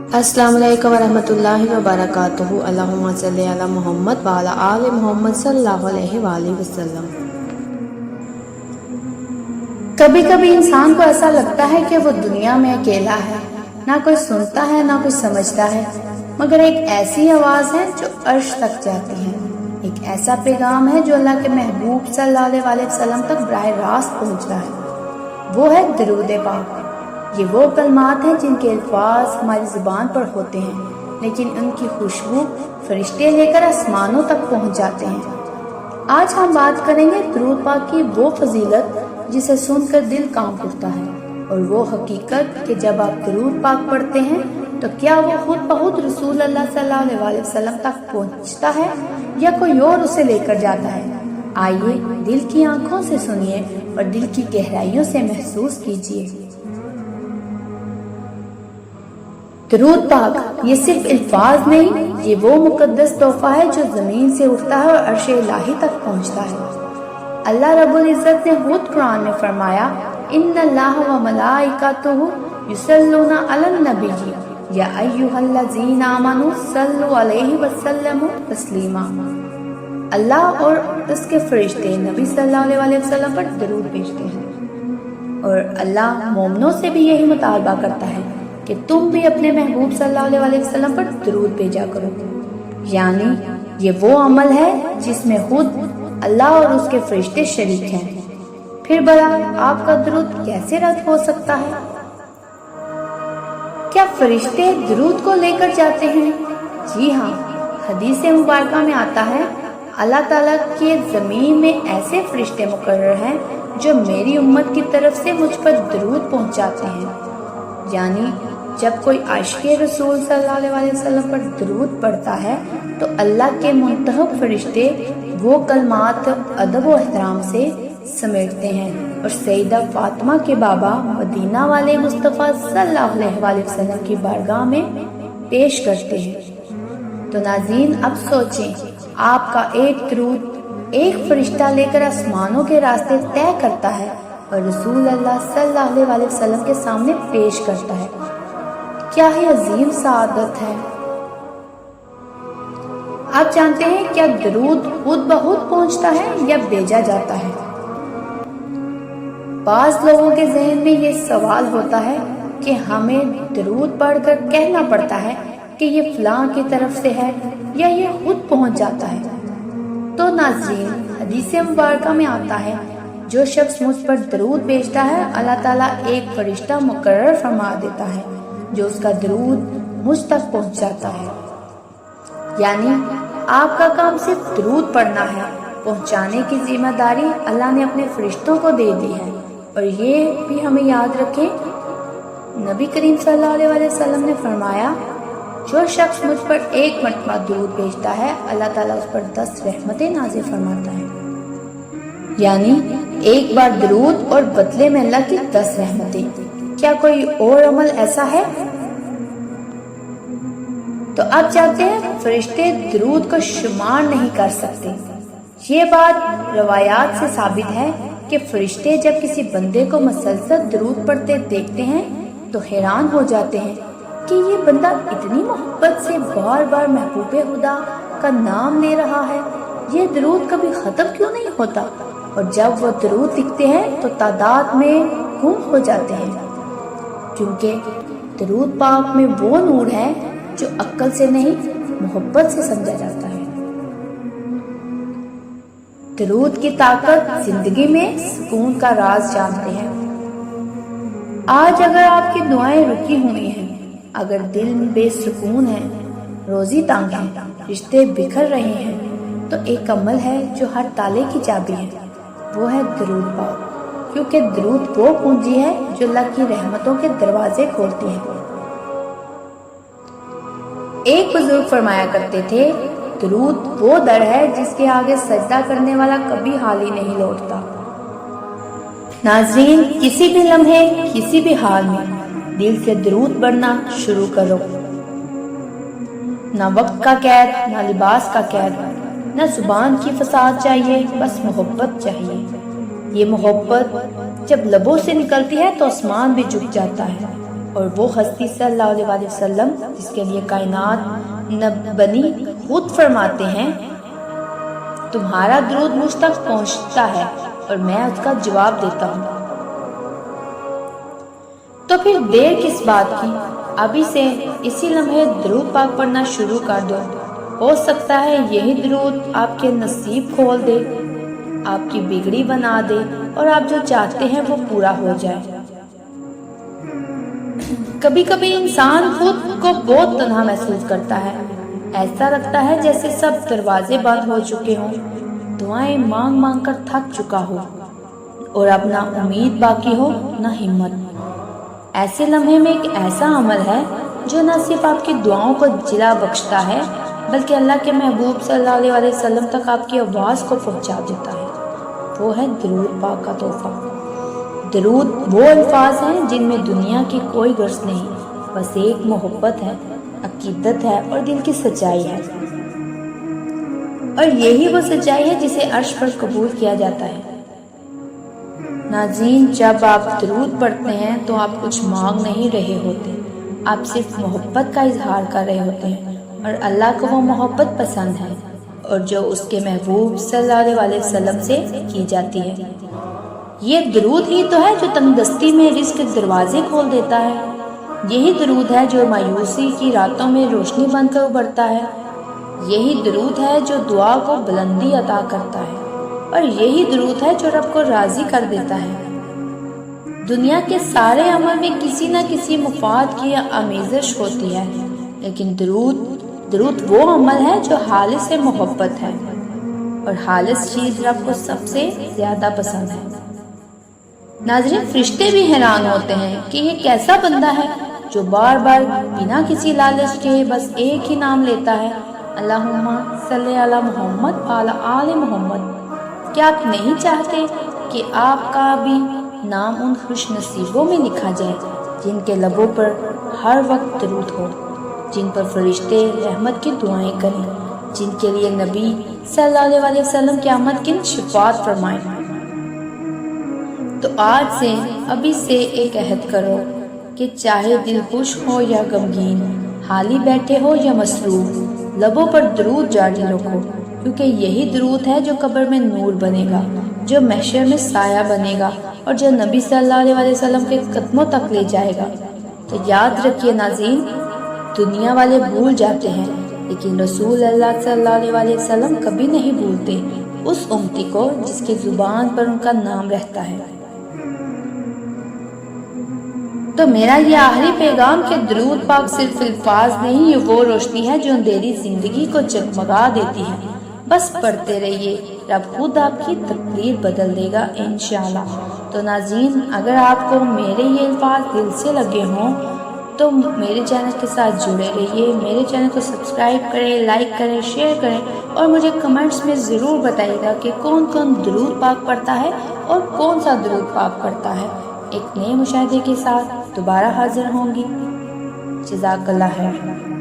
अस्सलाम वालेकुम रहमतुल्लाहि व बरकातुहू। अल्लाहुम्मा सल्ली अला मुहम्मद व अला आलि मुहम्मद सल्लल्लाहु अलैहि वसल्लम। कभी कभी इंसान को ऐसा लगता है कि वो दुनिया में अकेला है, ना कोई सुनता है ना कोई समझता है, मगर एक ऐसी आवाज है जो अर्श तक जाती है। एक ऐसा पैगाम है जो अल्लाह के महबूब सल्लल्लाहु अलैहि वसल्लम तक बराह रास्त पहुंचता है। वो है दरूद पाक। ये वो कलमात हैं जिनके अल्फाज हमारी जुबान पर होते हैं, लेकिन उनकी खुशबू फरिश्ते लेकर आसमानों तक पहुंच जाते हैं। आज हम बात करेंगे दरूद पाक की वो फजीलत जिसे सुनकर दिल कांप उठता है, और वो हकीकत कि जब आप दरूद पाक पढ़ते हैं तो क्या वो खुद बहुत रसूल अल्लाह सल्लल्लाहु अलैहि वसल्लम तक पहुंचता है या कोई और उसे लेकर जाता है। आइए दिल की आंखों से सुनिए और दिल की गहराइयों से महसूस कीजिए। दरूद पाक ये सिर्फ अल्फाज नहीं, ये वो मुकद्दस तोहफा है जो जमीन से उठता है और अर्श इलाही तक पहुंचता है। अल्लाह रब्बुल इज्जत ने खुद कुरान में फरमाया, इन्नल्लाह व मलाइकातुहु युसल्लूना अलन नबी या अय्युहल्लज़ीना आमनू सल्लु अलैहि वसल्लमु तस्लीमा। अल्लाह और उसके फरिश्ते नबी सल्लल्लाहु अलैहि वसल्लम पर दरूद भेजते हैं, और अल्लाह मोमिनों से भी यही मुतालबा करता है कि तुम भी अपने महबूब सल्लल्लाहु अलैहि वसल्लम पर दरूद भेजा करो। यानी ये वो अमल है जिसमें खुद अल्लाह और उसके फरिश्ते शरीक हैं। फिर भला आपका दरूद कैसे रद्द हो सकता है? क्या फरिश्ते दरूद को लेकर जाते हैं? जी हाँ, हदीस मुबारका में आता है, अल्लाह ताला के जमीन में ऐसे फरिश्ते मुकर्रर हैं जो मेरी उम्मत की तरफ से मुझ पर दरूद पहुंचाते हैं। यानी जब कोई आशिक़े रसूल सल्लल्लाहु अलैहि वसल्लम पर दरूद पढ़ता है तो अल्लाह के मुंतखब फरिश्ते वो कलमात अदब व एहतराम से समेटते हैं और सईदा फातिमा के बाबा मदीना वाले मुस्तफ़ा सल्लल्लाहु अलैहि वसल्लम की बारगाह में पेश करते हैं। तो नाज़रीन, अब सोचें, आपका एक दरूद एक फरिश्ता लेकर आसमानों के रास्ते तय करता है और रसूल अल्लाह सल्लल्लाहु अलैहि वसल्लम के सामने पेश करता है। क्या ही अजीम सादत है। आप जानते हैं क्या दरूद खुद ब खुद पहुंचता है या भेजा जाता है? बाज लोगों के जहन में ये सवाल होता है कि हमें दरूद पढ़कर कहना पड़ता है कि ये फलां की तरफ से है या ये खुद पहुंच जाता है। तो नाज़रीन, हदीस मुबारका में आता है, जो शख्स मुझ पर दरूद भेजता है अल्लाह ताला एक फरिश्ता मुकर्रर फरमा देता है जो उसका दरूद मुझ तक पहुंच जाता है। यानी आपका काम सिर्फ दरूद पढ़ना है, पहुंचाने की जिम्मेदारी अल्लाह ने अपने फरिश्तों को दे दी है। और ये भी हमें याद रखें, नबी करीम सल्लल्लाहु अलैहि वसल्लम ने फरमाया, जो शख्स मुझ पर एक मरतबा दरूद भेजता है अल्लाह ताला उस पर 10 रहमतें नाज़िल फरमाता है। यानी एक बार दरूद और बदले में अल्लाह की 10 रहमतें। क्या कोई और अमल ऐसा है? तो आप जानते हैं, फरिश्ते दरूद को शुमार नहीं कर सकते। ये बात रवायात से साबित है कि फरिश्ते जब किसी बंदे को मसलसल दरूद पढ़ते देखते हैं तो हैरान हो जाते हैं कि ये बंदा इतनी मोहब्बत से बार बार महबूबे खुदा का नाम ले रहा है, ये दरूद कभी खत्म क्यों नहीं होता? और जब वो दरूद लिखते हैं तो तादाद में गुम हो जाते हैं, क्योंकि दरूद पाक में वो नूर है जो अक्ल से नहीं मोहब्बत से समझा जाता है। दरूद की ताकत जिंदगी में सुकून का राज जानते हैं। आज अगर आपकी दुआएं रुकी हुई हैं, अगर दिल में बेसुकून है, रोजी तंग है, रिश्ते बिखर रहे हैं, तो एक अमल है जो हर ताले की चाबी है, वो है दरूद पाक। क्योंकि दरूद वो पूंजी है जो अल्लाह की रहमतों के दरवाजे खोलती है। एक बुजुर्ग फरमाया करते थे, दरूद वो दर है जिसके आगे सजदा करने वाला कभी हाल ही नहीं लौटता। नाज़रीन, किसी भी लम्हे, किसी भी हाल में दिल से दरूद पढ़ना शुरू करो। ना वक्त का कैद, ना लिबास का कैद, ना जुबान की फसाद चाहिए, बस मोहब्बत चाहिए। ये मोहब्बत जब लबों से निकलती है तो आसमान भी झुक जाता है اور وہ ہستی صلی اللہ علیہ وسلم جس کے لیے کائنات بنی خود فرماتے ہیں تمہارا درود مجھ تک پہنچتا ہے اور میں اس کا جواب دیتا ہوں، تو پھر دیر کس بات کی؟ ابھی سے اسی لمحے درود پاک پڑھنا شروع کر دو۔ ہو سکتا ہے یہی درود آپ کے نصیب کھول دے، آپ کی بگڑی بنا دے اور آپ جو چاہتے ہیں وہ پورا ہو جائے۔ کبھی کبھی انسان خود کو بہت تنہا محسوس کرتا ہے، ایسا لگتا ہے جیسے سب دروازے بند ہو چکے ہوں، دعائیں مانگ مانگ کر تھک چکا ہو اور اب نہ امید باقی ہو نہ ہمت۔ ایسے لمحے میں ایک ایسا عمل ہے جو نہ صرف آپ کی دعاؤں کو جلا بخشتا ہے بلکہ اللہ کے محبوب صلی اللہ علیہ وسلم تک آپ کی آواز کو پہنچا دیتا ہے، وہ ہے درود پاک کا تحفہ۔ درود وہ الفاظ ہیں جن میں دنیا کی کوئی غرض نہیں، بس ایک محبت ہے، عقیدت ہے اور دل کی سچائی ہے، اور یہی وہ سچائی ہے جسے عرش پر قبول کیا جاتا ہے۔ ناظرین، جب آپ درود پڑھتے ہیں تو آپ کچھ مانگ نہیں رہے ہوتے، آپ صرف محبت کا اظہار کر رہے ہوتے ہیں، اور اللہ کو وہ محبت پسند ہے اور جو اس کے محبوب صلی اللہ علیہ وسلم سے کی جاتی ہے۔ یہ درود ہی تو ہے جو تنگدستی میں رزق کے دروازے کھول دیتا ہے، یہی درود ہے جو مایوسی کی راتوں میں روشنی بن کر ابھرتا ہے، یہی درود ہے جو دعا کو بلندی عطا کرتا ہے، اور یہی درود ہے جو رب کو راضی کر دیتا ہے۔ دنیا کے سارے عمل میں کسی نہ کسی مفاد کی آمیزش ہوتی ہے، لیکن درود وہ عمل ہے جو خالص سے محبت ہے، اور خالص چیز رب کو سب سے زیادہ پسند ہے۔ ناظرین، فرشتے بھی حیران ہوتے ہیں کہ یہ کیسا بندہ ہے جو بار بار بنا کسی لالچ کے بس ایک ہی نام لیتا ہے، اللہم صلی علی محمد وعلی آل محمد۔ کیا آپ نہیں چاہتے کہ آپ کا بھی نام ان خوش نصیبوں میں لکھا جائے جن کے لبوں پر ہر وقت درود ہو، جن پر فرشتے رحمت کی دعائیں کریں، جن کے لیے نبی صلی اللہ علیہ وسلم قیامت کے شفاعت فرمائیں؟ تو آج سے، ابھی سے ایک عہد کرو کہ چاہے دل خوش ہو یا غمگین، حالی بیٹھے ہو یا مصروف، لبوں پر درود جاری رکھو، کیونکہ یہی درود ہے جو قبر میں نور بنے گا، جو محشر میں سایہ بنے گا، اور جو نبی صلی اللہ علیہ وسلم کے قدموں تک لے جائے گا۔ تو یاد رکھیے ناظرین، دنیا والے بھول جاتے ہیں لیکن رسول اللہ صلی اللہ علیہ وسلم کبھی نہیں بھولتے اس امتی کو جس کی زبان پر ان کا نام رہتا ہے۔ تو میرا یہ آخری پیغام کہ درود پاک صرف الفاظ نہیں، یہ وہ روشنی ہے جو اندھیری زندگی کو جگمگا دیتی ہے۔ بس پڑھتے رہیے، رب خود آپ کی تقدیر بدل دے گا انشاءاللہ۔ تو ناظرین، اگر آپ کو میرے یہ الفاظ دل سے لگے ہوں تو میرے چینل کے ساتھ جڑے رہیے، میرے چینل کو سبسکرائب کریں، لائک کریں، شیئر کریں، اور مجھے کمنٹس میں ضرور بتائیے گا کہ کون کون درود پاک پڑھتا ہے اور کون سا درود پاک پڑھتا ہے۔ ایک نئے مشاہدے کے ساتھ دوبارہ حاضر ہوں گی۔ جزاک اللہ خیر۔